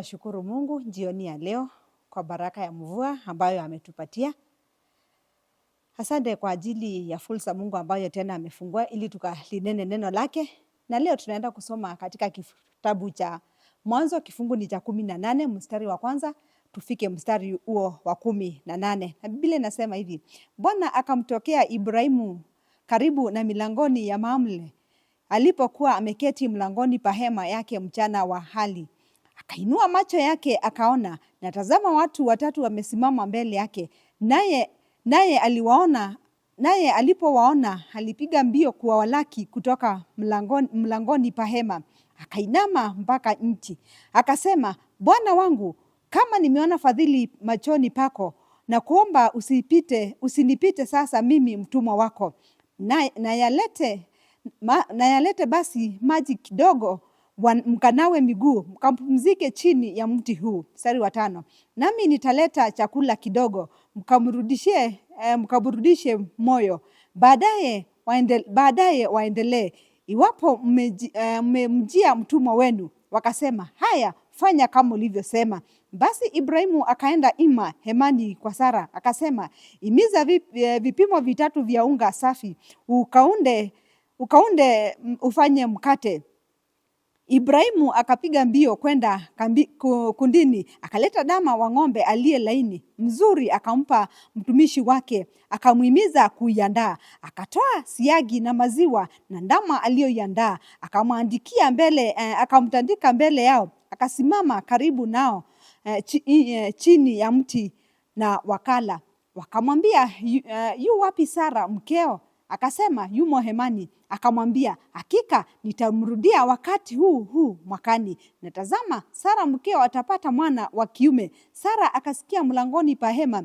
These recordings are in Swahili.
Nashukuru Mungu jioni ya leo kwa baraka ya mvua ambayo ametupatia. Asante kwa ajili ya fursa Mungu ambayo tena amefungua ili tukalinene neno lake. Na leo tunaenda kusoma katika kitabu cha Mwanzo, kifungu ni cha 18 mstari wa kwanza tufike mstari huo wa 18. Na Biblia inasema hivi: Bwana akamtokea Ibrahimu karibu na milangoni ya Mamre, alipokuwa ameketi mlangoni pa hema yake mchana wa hali. Akainua macho yake akaona, na tazama watu watatu wamesimama mbele yake. Naye alipowaona alipiga mbio kuwalaki kutoka mlangoni pa hema, akainama mpaka nchi. Akasema, Bwana wangu, kama nimeona fadhili machoni pako, na kuomba usinipite sasa mimi mtumwa wako. Na yalete basi maji kidogo mkanawe miguu, mkampumzike chini ya mti huu. Mstari wa 5. Nami nitaleta chakula kidogo, mkaburudishe moyo. Baadaye waendelee. Iwapo mmemjia mtumwa wenu, wakasema, haya, fanya kama ulivyosema. Basi Ibrahimu akaenda hemani kwa Sara, akasema, imiza vipimo 3 vya unga safi, ukaunde ufanye mkate. Ibrahimu akapiga mbio kwenda kundini, akaleta ndama wa ng'ombe aliye laini mzuri, akampa mtumishi wake, akamuhimiza kuiandaa. Akatoa siagi na maziwa na ndama aliyoiandaa, akamtandika mbele yao. Akasimama karibu nao chini ya mti na wakala. Wakamwambia, yu wapi Sara mkeo? Akasema, yumo hemani. Akamwambia, hakika nitamrudia wakati huu mwakani, na tazama, Sara mkeo atapata mwana wa kiume. Sara akasikia mlangoni pa hema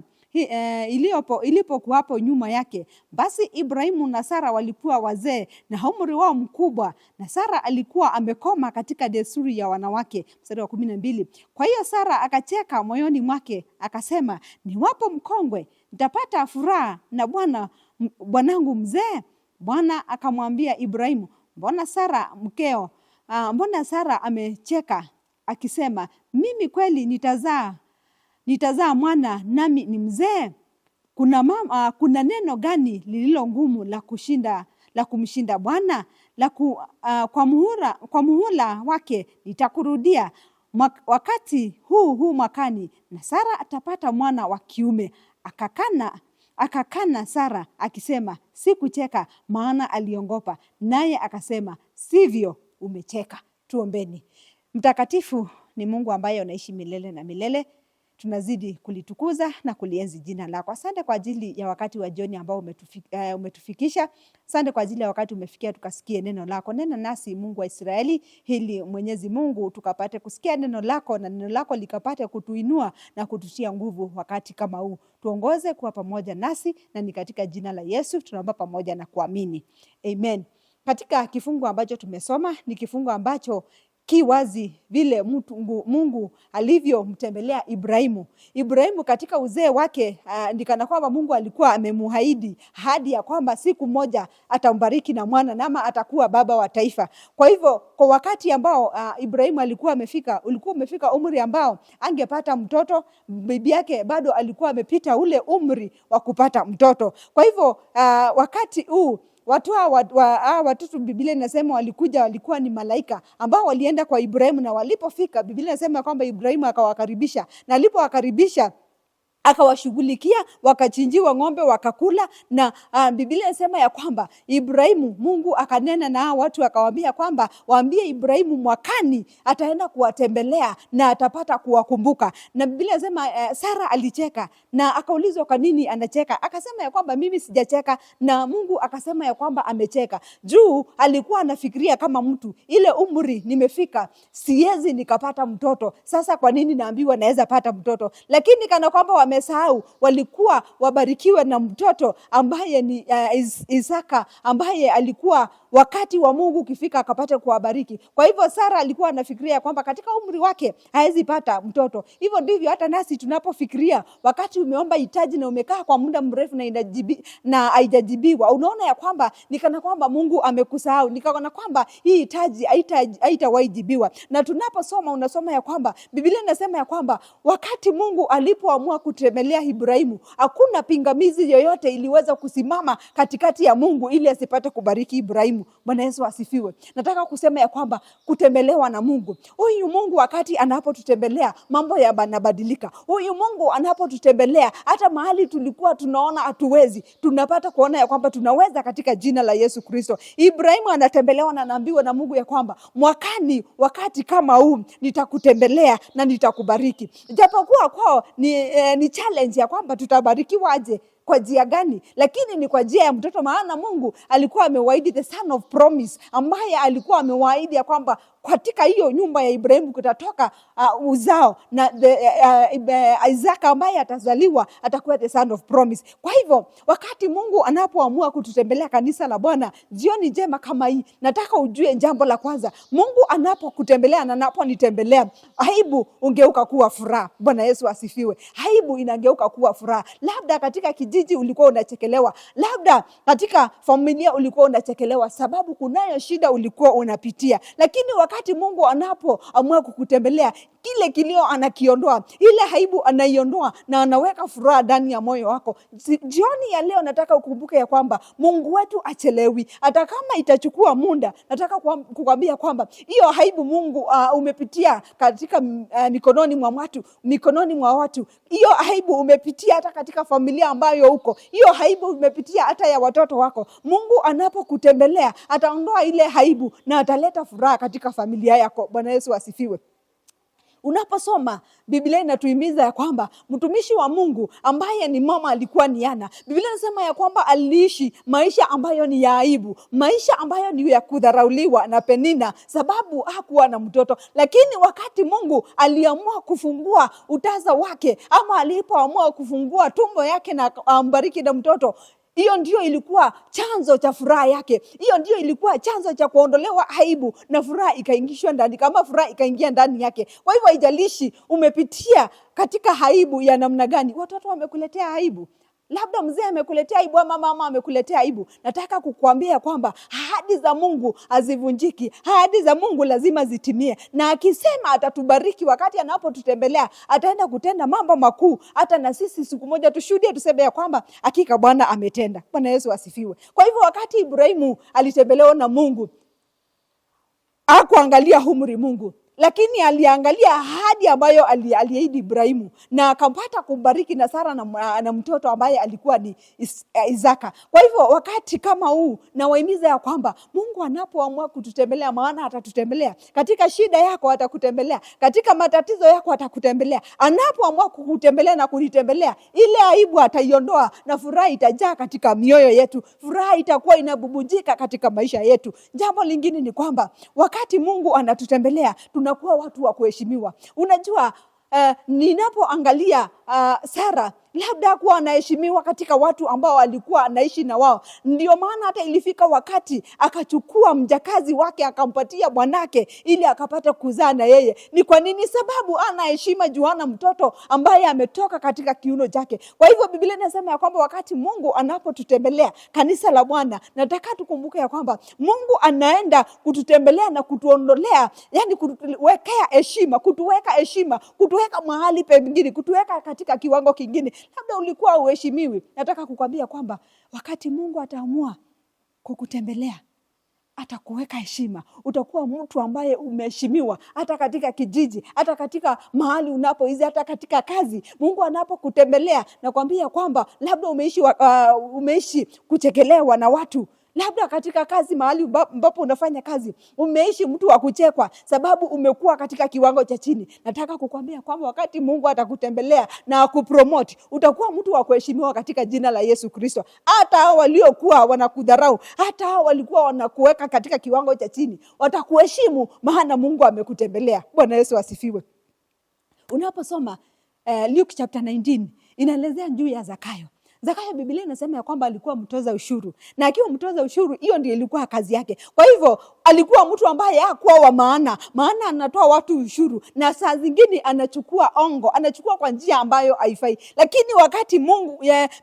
ilipokuwapo nyuma yake. Basi Ibrahimu na Sara walikuwa wazee na umri wao mkubwa, na Sara alikuwa amekoma katika desturi ya wanawake. Mstari wa 12. Kwa hiyo Sara akacheka moyoni mwake, akasema, niwapo mkongwe nitapata furaha na bwanangu mzee. Bwana akamwambia Ibrahimu, mbona Sara amecheka akisema, mimi kweli nitazaa mwana nami ni mzee? Kuna neno gani lililo ngumu la kumshinda Bwana? Kwa muhula wake nitakurudia wakati huu mwakani, na Sara atapata mwana wa kiume. Akakana Sara akisema, sikucheka, maana aliongopa. Naye akasema, sivyo, umecheka. Tuombeni. Mtakatifu ni Mungu ambaye unaishi milele na milele. Tunazidi kulitukuza na kulienzi jina lako. Asante kwa ajili ya wakati wa jioni ambao umetufikisha. Asante kwa ajili ya wakati umefikia tukasikie neno lako. Nena nasi Mungu wa Israeli, ili Mwenyezi Mungu tukapate kusikia neno lako, na neno lako likapate kutuinua na kututia nguvu wakati kama huu. Tuongoze kuwa pamoja nasi, na ni katika jina la Yesu tunaomba pamoja na kuamini. Amen. Katika kifungu ambacho tumesoma ni kifungu ambacho kiwazi vile Mungu alivyomtembelea Ibrahimu. Ibrahimu katika uzee wake ndikana kwamba Mungu alikuwa amemuahidi ahadi ya kwamba siku moja atambariki na mwana, nama atakuwa baba wa taifa. Kwa hivyo kwa wakati ambao Ibrahimu ulikuwa umefika umri ambao angepata mtoto, bibi yake bado alikuwa amepita ule umri wa kupata mtoto. Kwa hivyo wakati huu watoto Biblia inasema walikuwa ni malaika ambao walienda kwa Ibrahimu, na walipofika Biblia inasema kwamba Ibrahimu akawakaribisha, na alipowakaribisha akawashughulikia, wakachinjiwa ng'ombe wakakula. Na Biblia inasema ya kwamba Ibrahimu, Mungu akanena na watu akawaambia kwamba waambie Ibrahimu mwakani ataenda kuwatembelea na atapata kuwakumbuka. Na Biblia inasema Sara alicheka, na akaulizwa kwa nini anacheka, akasema ya kwamba mimi sijacheka, na Mungu akasema ya kwamba amecheka. Juu alikuwa anafikiria kama mtu, ile umri nimefika, siwezi nikapata mtoto, sasa kwa nini naambiwa naweza pata mtoto? Lakini kana kwamba wamesahau walikuwa wabarikiwe na mtoto ambaye ni Isaka, ambaye alikuwa wakati wa Mungu ukifika akapata kuwabariki. Kwa hivyo Sara alikuwa anafikiria kwamba katika umri wake hawezi pata mtoto. Hivyo ndivyo hata nasi tunapofikiria, wakati umeomba hitaji na umekaa kwa muda mrefu na haijajibiwa, unaona ya kwamba ni kana kwamba Mungu amekusahau, ni kana kwamba hii hitaji haitawahi jibiwa. Na tunaposoma unasoma ya kwamba Biblia inasema ya kwamba wakati Mungu alipoamua kutembelea Ibrahimu, hakuna pingamizi yoyote iliweza kusimama katikati ya Mungu ili asipate kubariki Ibrahimu. Bwana Yesu asifiwe. Nataka kusema ya kwamba kutembelewa na Mungu, huyu Mungu wakati anapotutembelea mambo yanabadilika. Huyu Mungu anapotutembelea hata mahali tulikuwa tunaona hatuwezi, tunapata kuona ya kwamba tunaweza katika jina la Yesu Kristo. Ibrahimu anatembelewa na anaambiwa na Mungu ya kwamba mwakani wakati kama huu nitakutembelea na nitakubariki. Japokuwa kwao ni challenge ya kwamba tutabarikiwa aje, kwa njia gani, lakini ni kwa njia ya mtoto. Maana Mungu alikuwa amewaahidi the son of promise, ambaye alikuwa amewaahidi ya kwamba katika hiyo nyumba ya Ibrahimu kutatoka uzao na Isaka ambaye atazaliwa atakuwa the son of promise. Kwa hivyo wakati Mungu anapoamua kututembelea kanisa la Bwana jioni njema kama hii, nataka ujue jambo la kwanza, Mungu anapokutembelea na anaponitembelea, aibu ungeuka kuwa furaha. Bwana Yesu asifiwe. Aibu inageuka kuwa furaha. Labda katika kijiji ulikuwa unachekelewa, labda katika familia ulikuwa unachekelewa sababu kunayo shida ulikuwa unapitia, lakini wakati Mungu anapoamua kukutembelea, kile kilio anakiondoa, ile aibu anaiondoa na anaweka furaha ndani ya moyo wako. Jioni ya leo nataka ukumbuke ya kwamba Mungu wetu achelewi, hata kama itachukua muda. Nataka kukwambia kwamba hiyo aibu Mungu umepitia katika mikononi mwa watu, hiyo aibu umepitia hata katika familia ambayo uko, hiyo aibu umepitia hata ya watoto wako. Mungu anapokutembelea ataondoa ile aibu na ataleta furaha katika familia yako. Bwana Yesu asifiwe. Unaposoma Biblia inatuhimiza ya kwamba mtumishi wa Mungu ambaye ni mama alikuwa ni Hana, Biblia inasema ya kwamba aliishi maisha ambayo ni ya aibu, maisha ambayo ni ya kudharauliwa na Penina sababu hakuwa na mtoto. Lakini wakati Mungu aliamua kufungua utaza wake, ama alipoamua kufungua tumbo yake na ambariki na mtoto, hiyo ndio ilikuwa chanzo cha furaha yake. Hiyo ndio ilikuwa chanzo cha kuondolewa aibu na furaha ikaingishwa ndani, kama furaha ikaingia ndani yake. Kwa hivyo haijalishi umepitia katika aibu ya namna gani. Watoto wamekuletea aibu, labda mzee amekuletea aibu, ama mama amekuletea aibu. Nataka kukuambia kwamba ahadi za Mungu hazivunjiki. Ahadi za Mungu lazima zitimie, na akisema atatubariki wakati anapotutembelea, ataenda kutenda mambo makuu. Hata na sisi siku moja tushuhudie, tuseme ya kwamba hakika Bwana ametenda. Bwana Yesu asifiwe. Kwa hivyo wakati Ibrahimu alitembelewa na Mungu, hakuangalia umri Mungu, lakini aliangalia ahadi ambayo aliahidi Ibrahimu, na akampata kumbariki na Sara na mtoto ambaye alikuwa ni Isaka. Kwa hivyo wakati kama huu nawahimiza ya kwamba Mungu anapoamua kututembelea, maana atatutembelea katika shida yako, atakutembelea katika matatizo yako, atakutembelea. Anapoamua kukutembelea na kunitembelea, ile aibu ataiondoa na furaha itajaa katika mioyo yetu. Furaha itakuwa inabubujika katika maisha yetu. Jambo lingine ni kwamba wakati Mungu anatutembelea, tunakuwa watu wa kuheshimiwa. Unajua, ninapoangalia Sara, labda hakuwa anaheshimiwa katika watu ambao alikuwa anaishi na wao. Ndio maana hata ilifika wakati akachukua mjakazi wake akampatia bwanake ili akapata kuzaa na yeye. Ni kwa nini? Sababu ana heshima juu ana mtoto ambaye ametoka katika kiuno chake. Kwa hivyo Biblia inasema ya kwamba wakati Mungu anapotutembelea kanisa la Bwana, nataka tukumbuke ya kwamba Mungu anaenda kututembelea na kutuondolea, yani kutuwekea heshima, kutuweka mahali pengine, kutuweka katika kiwango kingine. Labda ulikuwa uheshimiwi. Nataka kukwambia kwamba wakati Mungu ataamua kukutembelea, atakuweka heshima. Utakuwa mtu ambaye umeheshimiwa, hata katika kijiji, hata katika mahali unapoishi, hata katika kazi. Mungu anapokutembelea, nakwambia kwamba labda umeishi kuchekelewa na watu. Labda katika kazi, mahali ambapo unafanya kazi, umeishi mtu wa kuchekwa sababu umekuwa katika kiwango cha chini. Nataka kukwambia kwamba wakati Mungu atakutembelea na akupromote, utakuwa mtu wa kuheshimiwa katika jina la Yesu Kristo. Hata hao waliokuwa wanakudharau, hata hao walikuwa wanakuweka katika kiwango cha chini, watakuheshimu maana Mungu amekutembelea. Bwana Yesu asifiwe. Unaposoma Luke chapter 19 inaelezea juu ya Zakayo. Zakayo Biblia inasema ya kwamba alikuwa mtoza ushuru. Na akiwa mtoza ushuru, hiyo ndio ilikuwa kazi yake. Kwa hivyo alikuwa mtu ambaye hakuwa wa maana anatoa watu ushuru, na saa zingine anachukua ongo, anachukua kwa njia ambayo haifai. Lakini wakati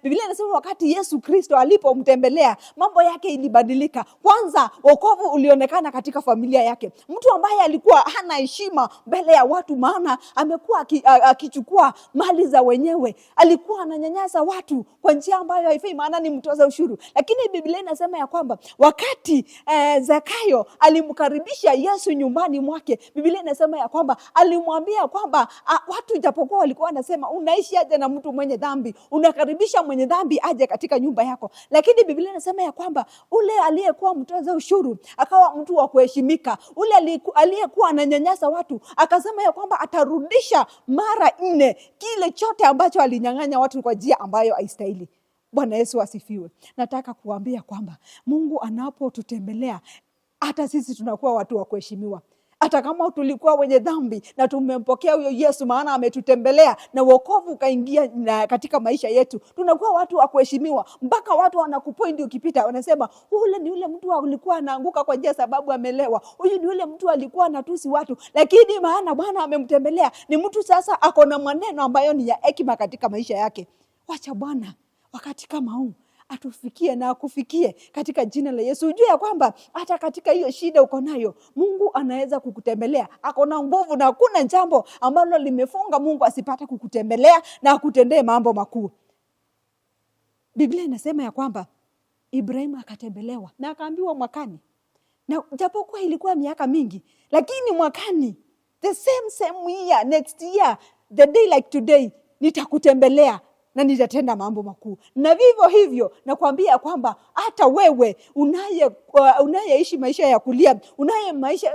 Biblia inasema wakati Yesu Kristo alipomtembelea, mambo yake ilibadilika. Kwanza wokovu ulionekana katika familia yake. Mtu ambaye alikuwa hana heshima mbele ya watu, maana amekuwa akichukua mali za wenyewe, alikuwa ananyanyasa watu kwa njia ambayo haifai, maana ni mtoza ushuru. Lakini Biblia inasema ya kwamba wakati Zakayo alimkaribisha Yesu nyumbani mwake, Biblia inasema ya kwamba alimwambia kwamba watu japokuwa walikuwa wanasema unaishi aje na mtu mwenye dhambi, unakaribisha mwenye dhambi aje katika nyumba yako. Lakini Biblia inasema ya kwamba ule aliyekuwa mtoza ushuru akawa mtu wa kuheshimika. Ule aliyekuwa ananyanyasa watu akasema ya kwamba atarudisha mara 4 kile chote ambacho alinyang'anya watu kwa njia ambayo haistahili. Bwana Yesu asifiwe. Nataka kuambia kwamba Mungu anapotutembelea, hata sisi tunakuwa watu wa kuheshimiwa. Hata kama tulikuwa wenye dhambi na tumempokea huyo Yesu, maana ametutembelea na wokovu kaingia katika maisha yetu, tunakuwa watu wa kuheshimiwa. Mpaka watu wanakupoint ukipita, wanasema ule ni ule mtu alikuwa anaanguka kwa njia sababu amelewa. Huyu ni ule mtu alikuwa anatusi watu, lakini maana Bwana amemtembelea, ni mtu sasa ako na maneno ambayo ni ya hekima katika maisha yake. Wacha Bwana wakati kama huu atufikie na akufikie katika jina la Yesu. Ujue ya kwamba hata katika hiyo shida uko nayo, Mungu anaweza kukutembelea. Ako na nguvu na hakuna jambo ambalo limefunga Mungu asipate kukutembelea na akutendee mambo makuu. Biblia inasema ya kwamba Ibrahimu akatembelewa na akaambiwa mwakani. Na japokuwa ilikuwa miaka mingi, lakini mwakani, the same year, next year, the day like today, nitakutembelea na nitatenda mambo makuu. Na vivyo hivyo nakwambia kwamba hata wewe unayeishi maisha ya kulia,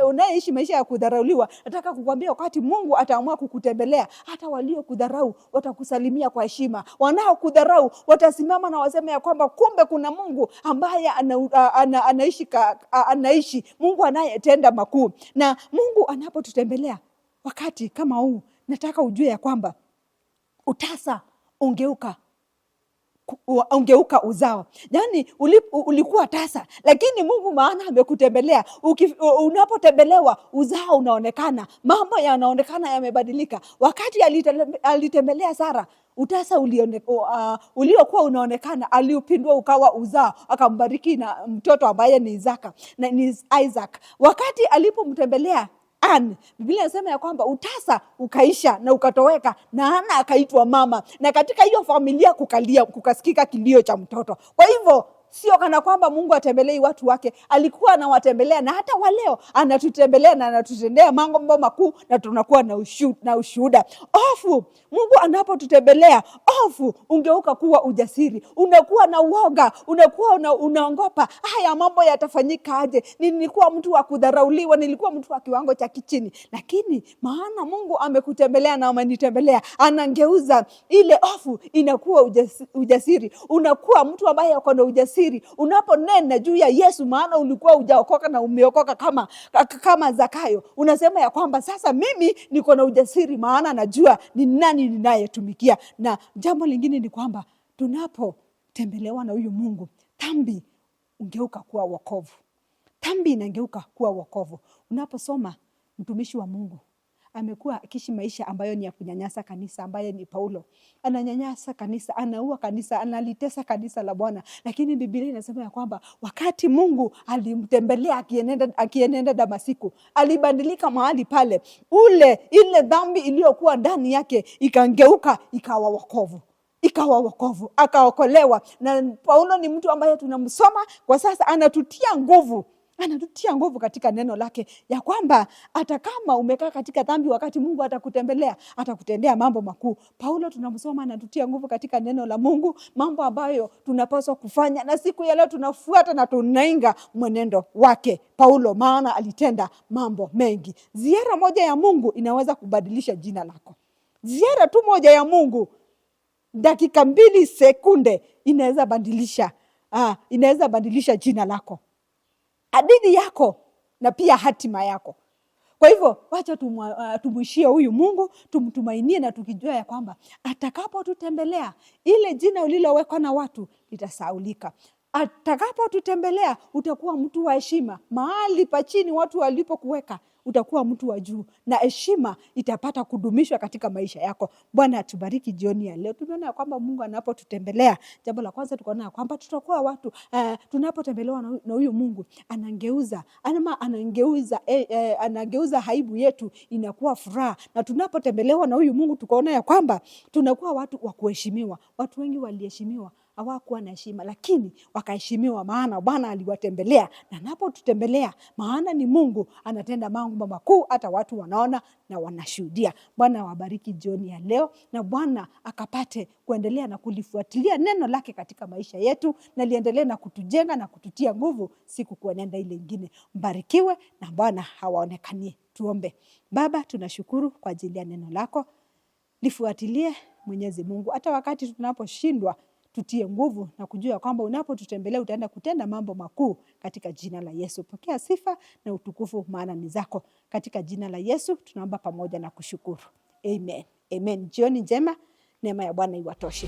unayeishi maisha ya kudharauliwa, nataka kukwambia wakati Mungu ataamua kukutembelea, hata walio kudharau watakusalimia kwa heshima. Wanao kudharau watasimama na waseme ya kwamba kumbe kuna Mungu ambaye anaishi, Mungu anayetenda makuu. Na Mungu anapotutembelea wakati kama huu, nataka ujue ya kwamba utasa ungeuka uzao. Yaani ulikuwa tasa, lakini Mungu maana amekutembelea. Unapotembelewa uzao unaonekana, mambo yanaonekana yamebadilika. Wakati alitembelea Sara, utasa uliokuwa unaonekana aliupindua ukawa uzao, akambariki na mtoto ambaye ni Isaac. Wakati alipomtembelea Biblia inasema ya kwamba utasa ukaisha na ukatoweka, na Ana akaitwa mama, na katika hiyo familia kukasikika kilio cha mtoto. Kwa hivyo sio kana kwamba Mungu atembelei watu wake, alikuwa anawatembelea, na hata waleo anatutembelea na anatutendea mambo makuu, na tunakuwa na ushuhuda. Mungu anapotutembelea, ungeuka kuwa ujasiri. Unakuwa na uoga, unakuwa unaongopa, haya mambo yatafanyika aje? Nilikuwa mtu wa kudharauliwa, nilikuwa mtu wa kiwango cha kichini, lakini maana Mungu amekutembelea na amenitembelea, anangeuza ile hofu inakuwa ujasiri. Unakuwa mtu ambaye yuko na ujasiri unaponena juu ya Yesu, maana ulikuwa hujaokoka na umeokoka kama Zakayo. Unasema ya kwamba sasa mimi niko na ujasiri, maana najua ni nani ninayetumikia. Na jambo lingine ni kwamba tunapotembelewa na huyu Mungu, dhambi ungeuka kuwa wokovu. Dhambi inageuka kuwa wokovu. Unaposoma mtumishi wa Mungu amekuwa akiishi maisha ambayo ni ya kunyanyasa kanisa, ambaye ni Paulo. Ananyanyasa kanisa, anaua kanisa, analitesa kanisa la Bwana. Lakini Biblia inasema ya kwamba wakati Mungu alimtembelea akienenda Damasiko, alibadilika mahali pale. Ile dhambi iliyokuwa ndani yake ikangeuka ikawa wokovu. Akaokolewa. Na Paulo ni mtu ambaye tunamsoma kwa sasa, anatutia nguvu katika neno lake, ya kwamba hata kama umekaa katika dhambi, wakati Mungu atakutembelea, atakutendea mambo makuu. Paulo tunamsoma, anatutia nguvu katika neno la Mungu, mambo ambayo tunapaswa kufanya, na siku ya leo tunafuata na tunainga mwenendo wake Paulo, maana alitenda mambo mengi. Ziara moja ya Mungu inaweza kubadilisha jina lako. Ziara tu moja ya Mungu, dakika 2 sekunde, inaweza badilisha jina lako, hadithi yako, na pia hatima yako. Kwa hivyo wacha tumuishie huyu Mungu, tumtumainie na tukijua ya kwamba atakapotutembelea ile jina ulilowekwa na watu litasaulika. Atakapotutembelea utakuwa mtu wa heshima. Mahali pa chini watu walipokuweka utakuwa mtu wa juu, na heshima itapata kudumishwa katika maisha yako. Bwana atubariki jioni ya leo. Tumeona kwamba Mungu anapotutembelea, jambo la kwanza tukaona kwamba tutakuwa watu tunapotembelewa na huyu Mungu anageuza aibu yetu inakuwa furaha. Na tunapotembelewa na huyu Mungu tukaona ya kwamba tunakuwa watu wa kuheshimiwa. Watu wengi waliheshimiwa, hawakuwa na heshima, lakini wakaheshimiwa maana Bwana aliwatembelea. Na anapotutembelea, maana ni Mungu anatenda mambo makuu, hata watu wanaona na wanashuhudia. Bwana wabariki jioni ya leo, na Bwana akapate kuendelea na kulifuatilia neno lake katika maisha yetu, na liendelee na kutujenga na kututia nguvu siku kuenenda ile ingine. Mbarikiwe na Bwana hawaonekanie. Tuombe. Baba, tunashukuru kwa ajili ya neno lako. Lifuatilie Mwenyezi Mungu, hata wakati tunaposhindwa tutie nguvu na kujua kwamba unapotutembelea utaenda kutenda mambo makuu katika jina la Yesu. Pokea sifa na utukufu, maana ni zako. Katika jina la Yesu tunaomba pamoja na kushukuru. Amen. Amen. Jioni njema, neema ya Bwana iwatoshe.